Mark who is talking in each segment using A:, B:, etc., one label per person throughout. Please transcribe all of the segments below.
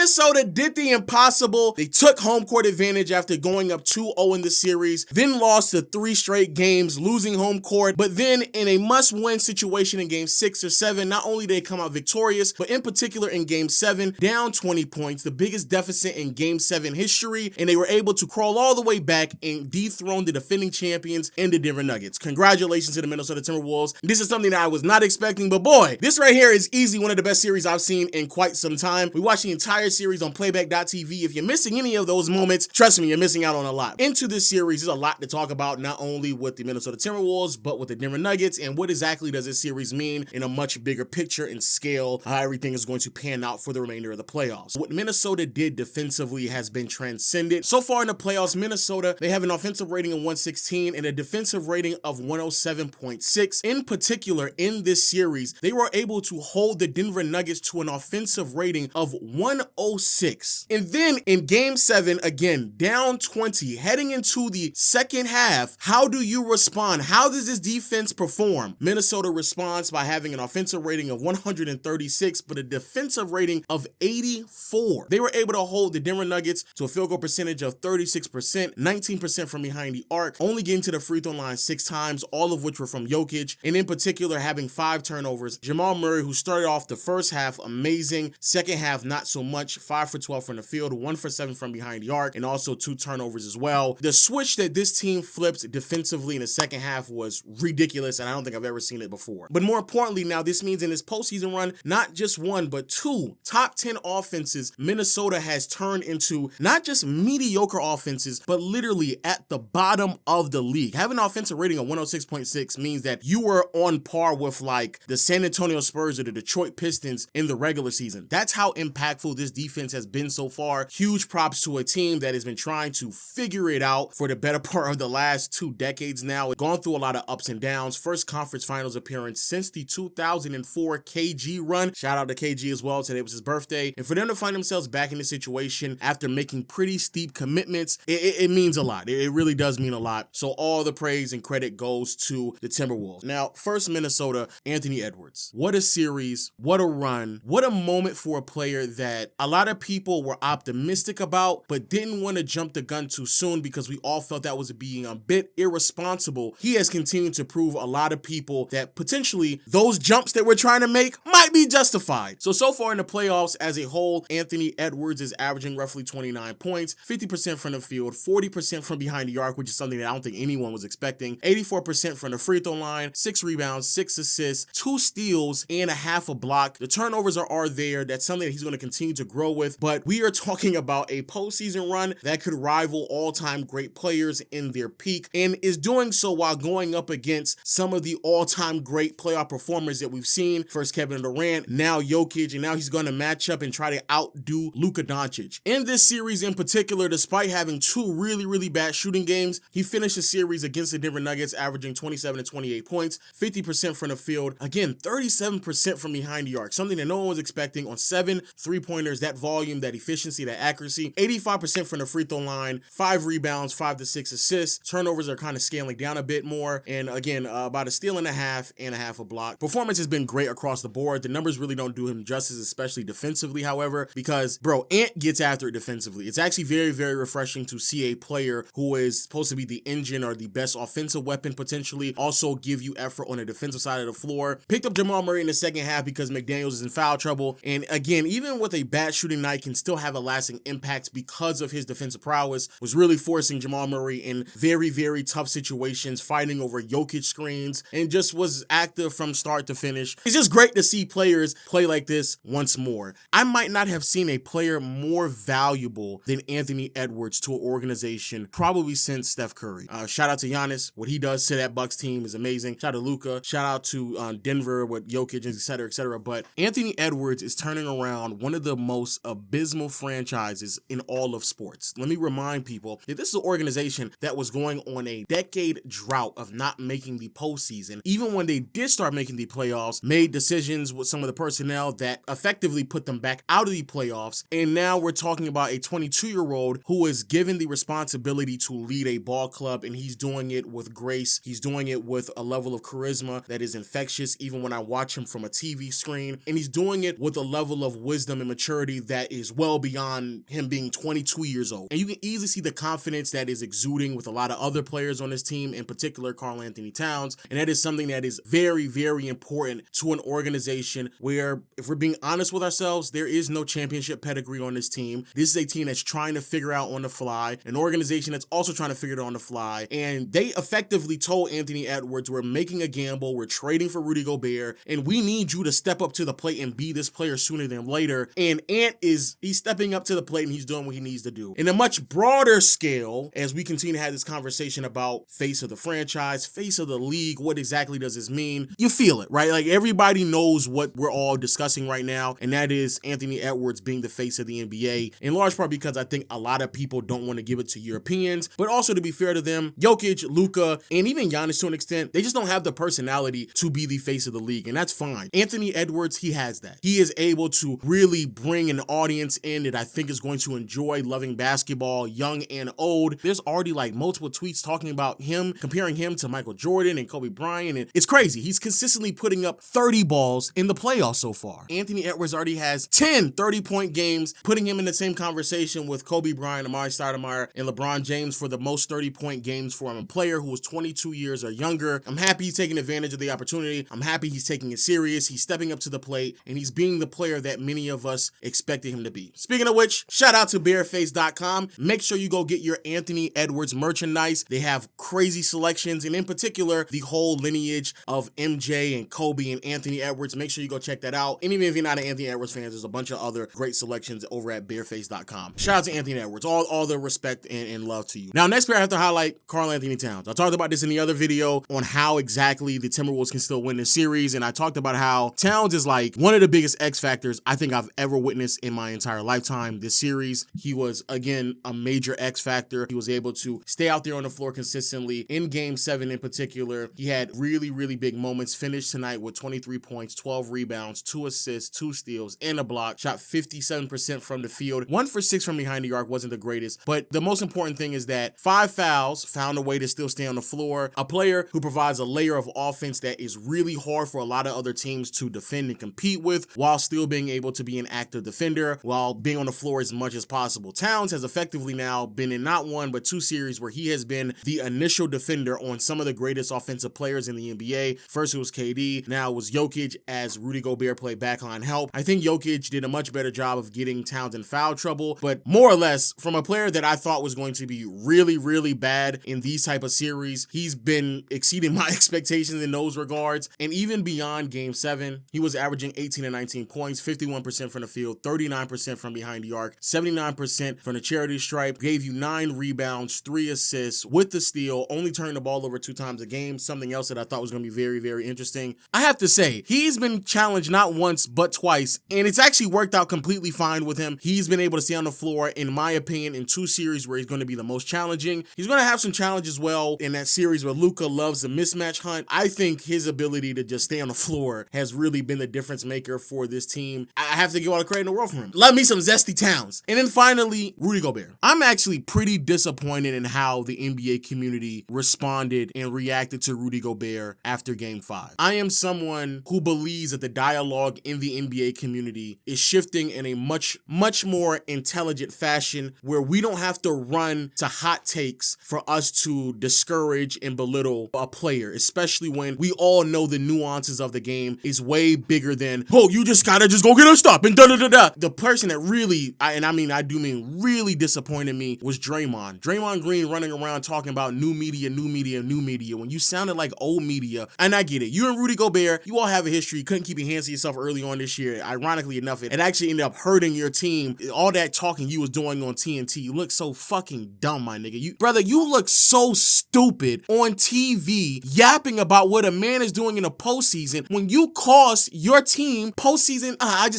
A: Minnesota did the impossible. They took home court advantage after going up 2-0 in the series, then lost to 3 straight games, losing home court. But then in a must-win situation in game 6 or 7, not only did they come out victorious, but in particular in game 7, down 20 points, the biggest deficit in game 7 history, and they were able to crawl all the way back and dethrone the defending champions and the Denver Nuggets. Congratulations to the Minnesota Timberwolves. This is something that I was not expecting, but boy, this right here is easily one of the best series I've seen in quite some time. We watched the entire series on playback.tv. If you're missing any of those moments, trust me, you're missing out on a lot. Into this series, there's a lot to talk about, not only with the Minnesota Timberwolves, but with the Denver Nuggets, and what exactly does this series mean in a much bigger picture and scale, how everything is going to pan out for the remainder of the playoffs. What Minnesota did defensively has been transcended. So far in the playoffs, Minnesota, they have an offensive rating of 116 and a defensive rating of 107.6. In particular, in this series, they were able to hold the Denver Nuggets to an offensive rating of 106. And then in game 7, again, down 20, heading into the second half, how do you respond? How does this defense perform? Minnesota responds by having an offensive rating of 136, but a defensive rating of 84. They were able to hold the Denver Nuggets to a field goal percentage of 36%, 19% from behind the arc, only getting to the free throw line 6 times, all of which were from Jokic, and in particular having 5 turnovers. Jamal Murray, who started off the first half amazing, second half not so much, 5 for 12 from the field, 1 for 7 from behind the arc, and also 2 turnovers as well. The switch that this team flipped defensively in the second half was ridiculous, and I don't think I've ever seen it before. But more importantly now, this means in this postseason run, not just 1, but 2 top 10 offenses Minnesota has turned into not just mediocre offenses, but literally at the bottom of the league. Having an offensive rating of 106.6 means that you were on par with like the San Antonio Spurs or the Detroit Pistons in the regular season. That's how impactful this defense has been so far. Huge props to a team that has been trying to figure it out for the better part of the last 2 decades now. It's gone through a lot of ups and downs. First conference finals appearance since the 2004 KG run. Shout out to KG as well. Today was his birthday. And for them to find themselves back in this situation after making pretty steep commitments, it means a lot. It really does mean a lot. So all the praise and credit goes to the Timberwolves. Now, first Minnesota, Anthony Edwards. What a series. What a run. What a moment for a player that a lot of people were optimistic about, but didn't want to jump the gun too soon because we all felt that was being a bit irresponsible. He has continued to prove a lot of people that potentially those jumps that we're trying to make might be justified. So far in the playoffs as a whole, Anthony Edwards is averaging roughly 29 points, 50% from the field, 40% from behind the arc, which is something that I don't think anyone was expecting, 84% from the free throw line, 6 rebounds, 6 assists, 2 steals, and a half a block. The turnovers are there. That's something that he's going to continue to grow with, but we are talking about a postseason run that could rival all-time great players in their peak, and is doing so while going up against some of the all-time great playoff performers that we've seen. First Kevin Durant, now Jokic, and now he's going to match up and try to outdo Luka Doncic. In this series in particular, despite having 2 really bad shooting games, he finished the series against the Denver Nuggets averaging 27 and 28 points, 50% from the field, again 37% from behind the arc, something that no one was expecting on 7 3-pointers, that volume, that efficiency, that accuracy, 85% from the free throw line, 5 rebounds, 5 to 6 assists. Turnovers are kind of scaling down a bit more, and again, about a steal and a half a block. Performance has been great across the board. The numbers really don't do him justice, especially defensively, however, because, bro, Ant gets after it defensively. It's actually very refreshing to see a player who is supposed to be the engine or the best offensive weapon potentially also give you effort on the defensive side of the floor. Picked up Jamal Murray in the second half because McDaniels is in foul trouble, and again, even with a bad shooting night, can still have a lasting impact because of his defensive prowess. Was really forcing Jamal Murray in very tough situations, fighting over Jokic screens, and just was active from start to finish. It's just great to see players play like this once more. I might not have seen a player more valuable than Anthony Edwards to an organization probably since Steph Curry. Shout out to Giannis. What he does to that Bucks team is amazing. Shout out to Luka. Shout out to Denver with Jokic, etc. But Anthony Edwards is turning around one of the most abysmal franchises in all of sports. Let me remind people that this is an organization that was going on a decade drought of not making the postseason. Even when they did start making the playoffs, made decisions with some of the personnel that effectively put them back out of the playoffs. And now we're talking about a 22-year-old who is given the responsibility to lead a ball club, and he's doing it with grace. He's doing it with a level of charisma that is infectious, even when I watch him from a TV screen. And he's doing it with a level of wisdom and maturity maturity that is well beyond him being 22 years old. And you can easily see the confidence that is exuding with a lot of other players on this team, in particular Karl-Anthony Towns. And that is something that is very, very important to an organization where, if we're being honest with ourselves, there is no championship pedigree on this team. This is a team that's trying to figure out on the fly, an organization that's also trying to figure it out on the fly. And they effectively told Anthony Edwards, we're making a gamble, we're trading for Rudy Gobert, and we need you to step up to the plate and be this player sooner than later. And he's stepping up to the plate and he's doing what he needs to do. In a much broader scale, as we continue to have this conversation about face of the franchise, face of the league, what exactly does this mean? You feel it, right? Like, everybody knows what we're all discussing right now, and that is Anthony Edwards being the face of the NBA, in large part because I think a lot of people don't want to give it to Europeans, but also, to be fair to them, Jokic, Luka, and even Giannis to an extent, they just don't have the personality to be the face of the league, and that's fine. Anthony Edwards, he has that. He is able to really bring an audience in that I think is going to enjoy loving basketball, young and old. There's already like multiple tweets talking about him, comparing him to Michael Jordan and Kobe Bryant, and it's crazy. He's consistently putting up 30 balls in the playoffs so far. Anthony Edwards already has 10 30-point games, putting him in the same conversation with Kobe Bryant, Amar'e Stoudemire, and LeBron James for the most 30-point games for a player who was 22 years or younger. I'm happy he's taking advantage of the opportunity. I'm happy he's taking it serious. He's stepping up to the plate, and he's being the player that many of us expected him to be. Speaking of which, shout out to bareface.com. Make sure you go get your Anthony Edwards merchandise. They have crazy selections, and in particular, the whole lineage of MJ and Kobe and Anthony Edwards. Make sure you go check that out. And even if you're not an Anthony Edwards fan, there's a bunch of other great selections over at bareface.com. Shout out to Anthony Edwards. All the respect and love to you. Now, next pair, I have to highlight Karl-Anthony Towns. I talked about this in the other video on how exactly the Timberwolves can still win this series, and I talked about how Towns is like one of the biggest X factors I think I've ever witnessed in my entire lifetime. This series, he was, again, a major X factor. He was able to stay out there on the floor consistently. In Game 7 in particular, he had really, really big moments. Finished tonight with 23 points, 12 rebounds, 2 assists, 2 steals, and a block. Shot 57% from the field. 1 for 6 from behind the arc wasn't the greatest, but the most important thing is that 5 fouls, found a way to still stay on the floor. A player who provides a layer of offense that is really hard for a lot of other teams to defend and compete with, while still being able to be an active defender, while being on the floor as much as possible. Towns has effectively now been in not 1, but 2 series where he has been the initial defender on some of the greatest offensive players in the NBA. First it was KD, now it was Jokic as Rudy Gobert played backline help. I think Jokic did a much better job of getting Towns in foul trouble, but more or less, from a player that I thought was going to be really, really bad in these type of series, he's been exceeding my expectations in those regards. And even beyond Game 7, he was averaging 18 and 19 points, 51% from the field, 39% from behind the arc, 79% from the charity stripe, gave you 9 rebounds, 3 assists with the steal, only turned the ball over 2 times a game, something else that I thought was going to be very, very interesting. I have to say, he's been challenged not once, but twice, and it's actually worked out completely fine with him. He's been able to stay on the floor, in my opinion, in 2 series where he's going to be the most challenging. He's going to have some challenges as well in that series where Luka loves the mismatch hunt. I think his ability to just stay on the floor has really been the difference maker for this team. I have to give all the credit in the world for him. Love me some zesty Towns. And then finally, Rudy Gobert. I'm actually pretty disappointed in how the NBA community responded and reacted to Rudy Gobert after Game 5. I am someone who believes that the dialogue in the NBA community is shifting in a much, much more intelligent fashion where we don't have to run to hot takes for us to discourage and belittle a player, especially when we all know the nuances of the game is way bigger than, oh, you just gotta just go get a stop and da-da-da-da. The person that really, I do mean really disappointed me was Draymond. Draymond Green running around talking about new media, when you sounded like old media. And I get it. You and Rudy Gobert, you all have a history. You couldn't keep your hands to yourself early on this year. Ironically enough, it actually ended up hurting your team. All that talking you was doing on TNT, you look so fucking dumb, my nigga. You look so stupid on TV yapping about what a man is doing in a postseason when you cost your team postseason. I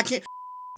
A: can't.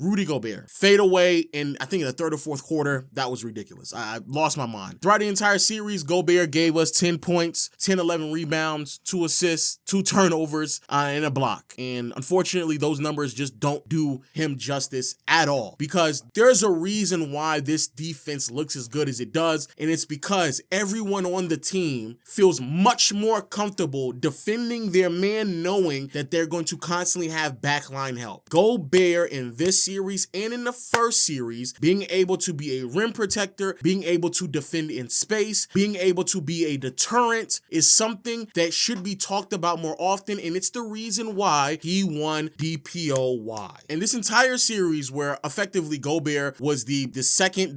A: Rudy Gobert. Fade away in, I think, in the 3rd or 4th quarter. That was ridiculous. I lost my mind. Throughout the entire series, Gobert gave us 10 points, 10, 11 rebounds, 2 assists, 2 turnovers, and a block. And unfortunately, those numbers just don't do him justice at all, because there's a reason why this defense looks as good as it does, and it's because everyone on the team feels much more comfortable defending their man knowing that they're going to constantly have backline help. Gobert in this series and in the first series, being able to be a rim protector, being able to defend in space, being able to be a deterrent is something that should be talked about more often, and it's the reason why he won DPOY. And this entire series where effectively Gobert was the second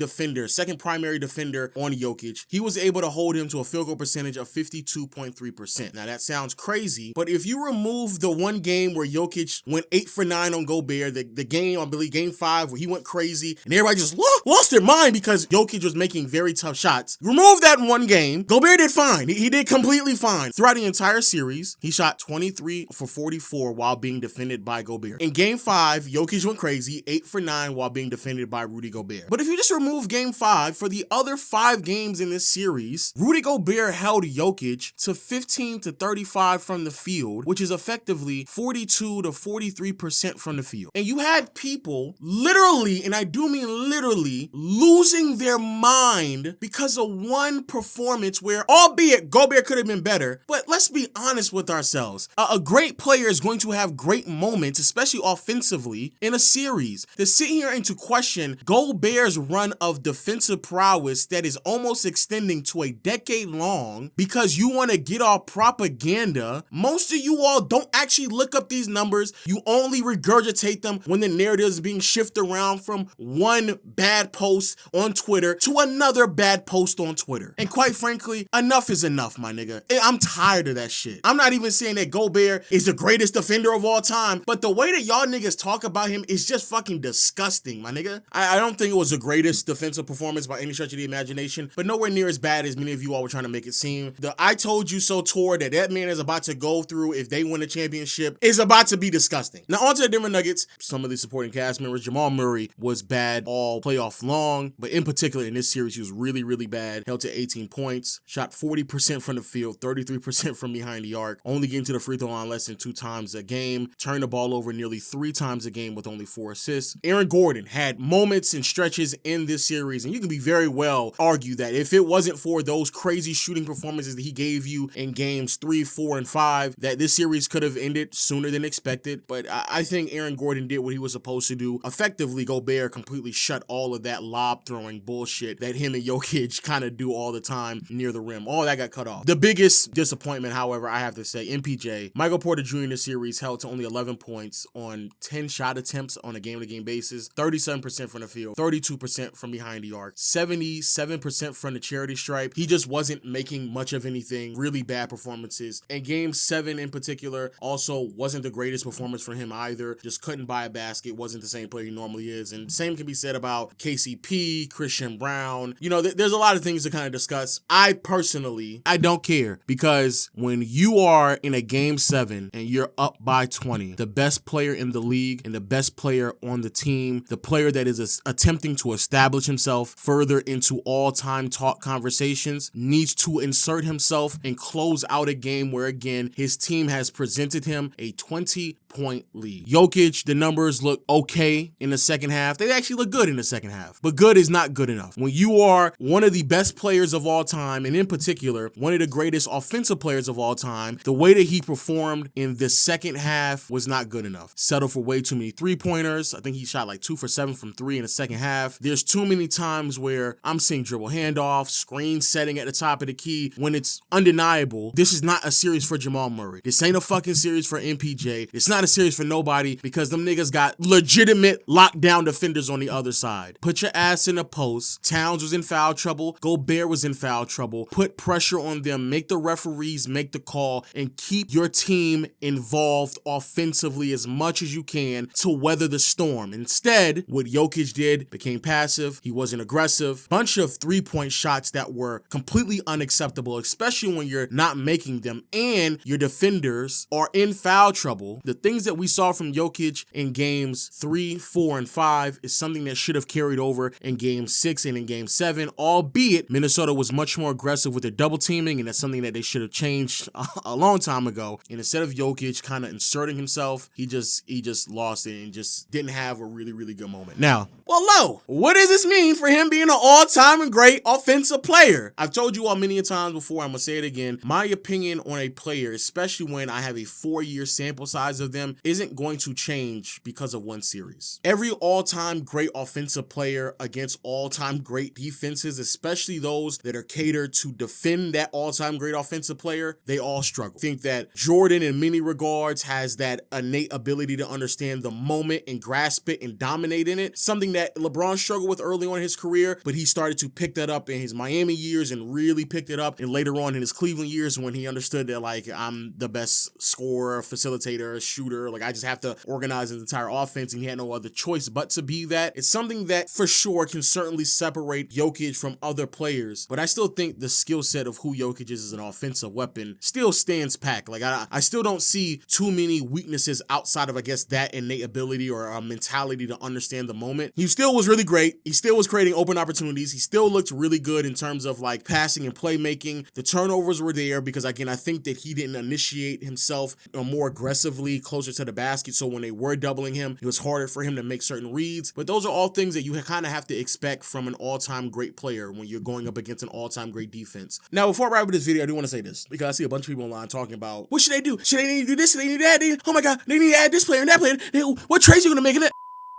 A: primary defender on Jokic, he was able to hold him to a field goal percentage of 52.3%. Now that sounds crazy, but if you remove the one game where Jokic went 8 for 9 on Gobert, the game, I believe game 5, where he went crazy and everybody just lost their mind because Jokic was making very tough shots. Remove that one game, Gobert did fine. He did completely fine. Throughout the entire series, he shot 23 for 44 while being defended by Gobert. In game 5, Jokic went crazy, 8 for 9 while being defended by Rudy Gobert. But if you just remove game 5, for the other 5 games in this series, Rudy Gobert held Jokic to 15 to 35 from the field, which is effectively 42 to 43% from the field. And you had people literally, and I do mean literally, losing their mind because of one performance where, albeit Gobert could have been better, but let's be honest with ourselves. A great player is going to have great moments, especially offensively, in a series. To sit here and to question Gobert's run of defensive prowess that is almost extending to a decade long because you want to get off propaganda, most of you all don't actually look up these numbers. You only regurgitate them when the narrative is being shifted around from one bad post on Twitter to another bad post on Twitter. And quite frankly, enough is enough, my nigga. I'm tired of that shit. I'm not even saying that Gobert is the greatest defender of all time, but the way that y'all niggas talk about him is just fucking disgusting, my nigga. I don't think it was the greatest defensive performance by any stretch of the imagination, but nowhere near as bad as many of you all were trying to make it seem. The I told you so tour that man is about to go through if they win a championship is about to be disgusting. Now on to the Denver Nuggets. Some of the supporting cast members, Jamal Murray was bad all playoff long, but in particular in this series, he was really, really bad. Held to 18 points, shot 40% from the field, 33% from behind the arc, only getting to the free throw line less than 2 times a game, turned the ball over nearly 3 times a game with only 4 assists. Aaron Gordon had moments and stretches in this series, and you can be very well argue that if it wasn't for those crazy shooting performances that he gave you in games 3, 4, and 5, that this series could have ended sooner than expected. But I think Aaron Gordon did what he was supposed to do. Effectively, Gobert completely shut all of that lob throwing bullshit that him and Jokic kind of do all the time near the rim. All that got cut off. The biggest disappointment, however, I have to say, MPJ. Michael Porter Jr. in this series held to only 11 points on 10 shot attempts on a game-to-game basis, 37% from the field, 32% from behind the arc, 77% from the charity stripe. He just wasn't making much of anything. Really bad performances. And game 7 in particular also wasn't the greatest performance for him either. Just couldn't buy a basket. Wasn't the same player he normally is. And same can be said about KCP, Christian Brown. You know, there's a lot of things to kind of discuss. I personally, I don't care, because when you are in a game 7 and you're up by 20, the best player in the league and the best player on the team, the player that is attempting to establish himself further into all-time talk conversations, needs to insert himself and close out a game where, again, his team has presented him a 20-point lead. Jokic, the numbers look okay in the second half. They actually look good in the second half, but good is not good enough. When you are one of the best players of all time, and in particular, one of the greatest offensive players of all time, the way that he performed in the second half was not good enough. Settled for way too many three-pointers. I think he shot like 2 for 7 from 3 in the second half. There's too many times where I'm seeing dribble handoff, screen setting at the top of the key, when it's undeniable this is not a series for Jamal Murray. This ain't a fucking series for MPJ. It's not a series for nobody, because them niggas got legitimate lockdown defenders on the other side. Put your ass in a post. Towns was in foul trouble. Gobert was in foul trouble. Put pressure on them. Make the referees make the call, and keep your team involved offensively as much as you can to weather the storm. Instead, what Jokic did, became passive. He wasn't aggressive. Bunch of three-point shots that were completely unacceptable, especially when you're not making them and your defenders are in foul trouble. The things that we saw from Jokic in games 3, 4, and 5 is something that should have carried over in game 6 and in game 7, albeit Minnesota was much more aggressive with their double teaming, and that's something that they should have changed a long time ago. And instead of Jokic kind of inserting himself, he just lost it and just didn't have a really, really good moment. Now, well, what does this mean for him being an all-time and great offensive player? I've told you all many a times before, I'm gonna say it again. My opinion on a player, especially when I have a 4-year sample size of them, him isn't going to change because of one series. Every all-time great offensive player against all-time great defenses, especially those that are catered to defend that all-time great offensive player, they all struggle. I think that Jordan in many regards has that innate ability to understand the moment and grasp it and dominate in it, something that LeBron struggled with early on in his career, but he started to pick that up in his Miami years and really picked it up and later on in his Cleveland years when he understood that, like, I'm the best scorer, facilitator, shooter, like I just have to organize his entire offense and he had no other choice but to be that. It's something that for sure can certainly separate Jokic from other players, but I still think the skill set of who Jokic is as an offensive weapon still stands packed. Like I still don't see too many weaknesses outside of, I guess, that innate ability or a mentality to understand the moment. He still was really great. He still was creating open opportunities. He still looked really good in terms of like passing and playmaking. The turnovers were there because, again, I think that he didn't initiate himself more aggressively closer to the basket. So when they were doubling him, it was harder for him to make certain reads. But those are all things that you kind of have to expect from an all-time great player when you're going up against an all-time great defense. Now, before I wrap up this video, I do want to say this because I see a bunch of people online talking about, what should they do? Should they need to do this? Should they need that? Oh my God, they need to add this player and that player. What trades are you going to make in it?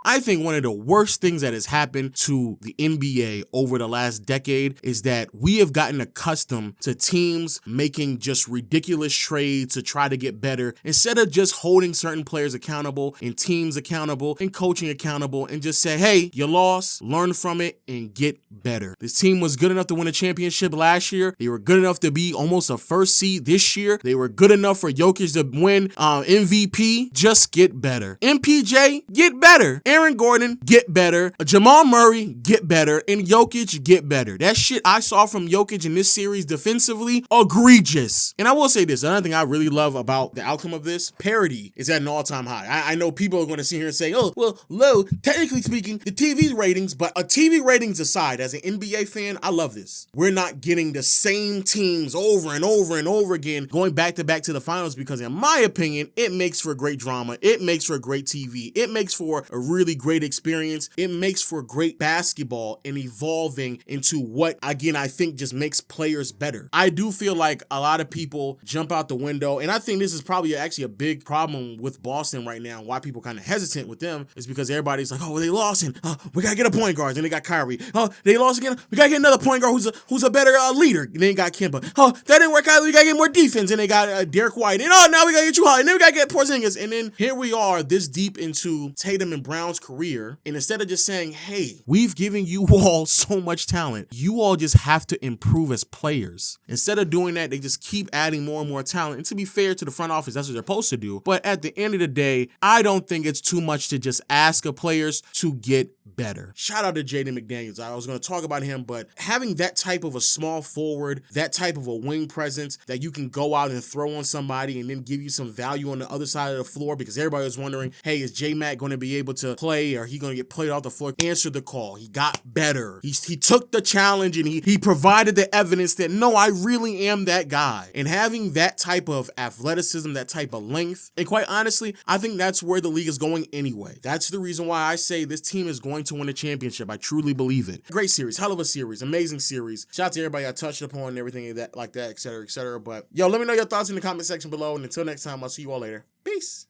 A: I think one of the worst things that has happened to the NBA over the last decade is that we have gotten accustomed to teams making just ridiculous trades to try to get better instead of just holding certain players accountable and teams accountable and coaching accountable and just say, hey, you lost, learn from it and get better. This team was good enough to win a championship last year. They were good enough to be almost a first seed this year. They were good enough for Jokic to win MVP. Just get better. MPJ, get better. Aaron Gordon, get better. Jamal Murray, get better. And Jokic, get better. That shit I saw from Jokic in this series defensively, egregious. And I will say this, another thing I really love about the outcome of this, parity is at an all-time high. I know people are going to sit here and say, oh, well, low, technically speaking, the TV ratings, but TV ratings aside, as an NBA fan, I love this. We're not getting the same teams over and over and over again going back to the finals because, in my opinion, it makes for great drama. It makes for great TV. It makes for a really great experience. It makes for great basketball and evolving into what, again, I think just makes players better. I do feel like a lot of people jump out the window, and I think this is probably actually a big problem with Boston right now. Why people kind of hesitant with them is because everybody's like, oh, they lost, and we gotta get a point guard. Then they got Kyrie. Oh, they lost again. We gotta get another point guard who's a better leader. And then they got Kemba. Oh, that didn't work out. We gotta get more defense. And they got Derek White. And now we gotta get Drew Holiday. And then we gotta get Porzingis. And then here we are, this deep into Tatum and Brown's career. And instead of just saying, hey, we've given you all so much talent, you all just have to improve as players. Instead of doing that, they just keep adding more and more talent. And to be fair to the front office, that's what they're supposed to do. But at the end of the day, I don't think it's too much to just ask of players to get better. Shout out to Jaden McDaniels. I was going to talk about him, but having that type of a small forward, that type of a wing presence that you can go out and throw on somebody and then give you some value on the other side of the floor, because everybody was wondering, hey, is J-Mac going to be able to play, or he going to get played off the floor? Answered the call. He got better. He took the challenge and he provided the evidence that, no, I really am that guy. And having that type of athleticism, that type of length, and quite honestly, I think that's where the league is going anyway. That's the reason why I say this team is going to win a championship. I truly believe it. Great series, hell of a series, amazing series. Shout out to everybody I touched upon and everything like that, et cetera, et cetera. But yo, let me know your thoughts in the comment section below. And until next time, I'll see you all later. Peace.